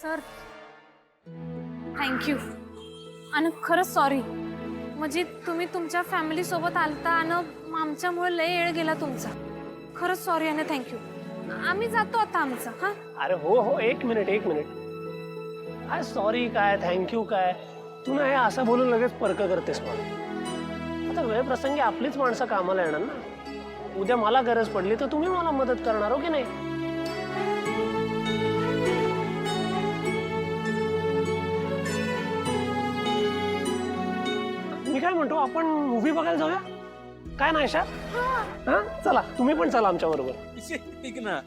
Sir thank you आणि खरंच sorry. म्हणजे तुम्ही तुमच्या फॅमिली सोबत आलता आणि आमच्यामुळे लय वेळ गेला तुमचा. खरंच सॉरी आणि थँक्यू. आम्ही जातो आता आमचं. हा अरे हो हो, एक मिनिट. काय सॉरी काय थँक्यू काय, तू ना हे असं बोलून लगेच परक करतेस मला. आता वेळ प्रसंगी आपलीच माणसं कामाला येणार ना. उद्या मला गरज पडली तर तुम्ही मला मदत करणार हो की नाही? मी काय म्हणतो, आपण मूव्ही बघायला जाऊया काय नाही शा? हा चला, तुम्ही पण चला आमच्या बरोबर. ठीक ना.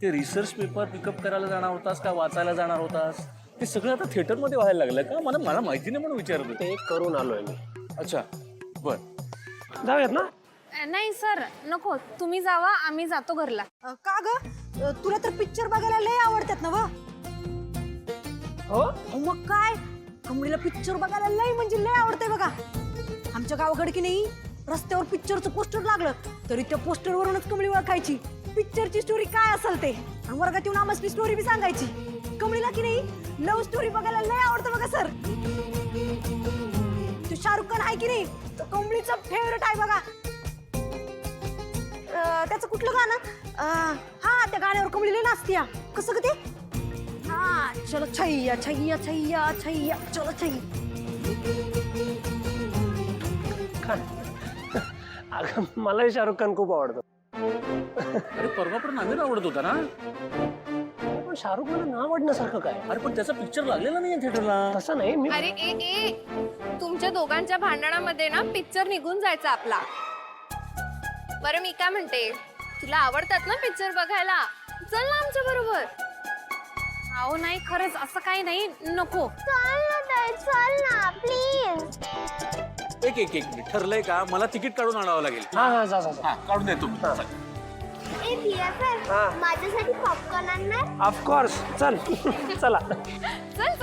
ते रिसर्च पेपर पिकअप करायला जाणार होतास का वाचायला जाणार होतास? ते सगळं आता थिएटर मध्ये व्हायला लागलं का? मला माहिती नाही म्हणून विचारतो. ते करून आलोय मी. अच्छा बर, जाऊयात ना? नाही सर नको, तुम्ही जावा, आम्ही जातो घरला. का ग? तुला तर पिक्चर बघायला लय आवडतात ना व? हो मग काय, कमळीला पिक्चर बघायला लय म्हणजे लय आवडतंय बघा. आमच्या गावाकडे की नाही रस्त्यावर पिक्चरचं पोस्टर लागलं तरी त्या पोस्टर वरूनच कमळी ओळखायची पिक्चरची स्टोरी काय असेल ते, आणि वर्गात येऊन आम्हाला स्टोरी बी सांगायची. कमळीला की नाही लव्ह स्टोरी बघायला लय आवडतं बघा सर. तो शाहरुख खान आहे की नाही, तो कमळीचा फेवरेट आहे बघा. त्याचं कुठलं गाणं, हा त्या गाण्यावर कमळीला नाचत्या. कसं ग ते, हा चलो छैया छैया छैया छैया चलो छैया. अगं मलाही शाहरुख खान खूप आवडतो. अरे परवा पण आमिर आवडत होता ना. पण शाहरुख मला ना आवडण्यासारखं काय? अरे पण त्याचा पिक्चर लागलेला नाही थिएटरला. तसं नाही मी. अरे ए तुमच्या दोघांच्या भांडणामध्ये ना पिक्चर निघून जायचा आपला. बरं मी काय म्हणते, तुला आवडतात ना पिक्चर बघायला, चल ना आमच्या बरोबर. अहो नाही खरंच असं काही नाही, नको. चल ना प्लीज. एक मिनिट, ठरलंय का? मला तिकीट काढून आणावं लागेल. हा जा जा. हा काढून देतो मी. ए भिया सर, माझ्यासाठी पॉपकॉर्न आणणार? ऑफकोर्स चल चला. चल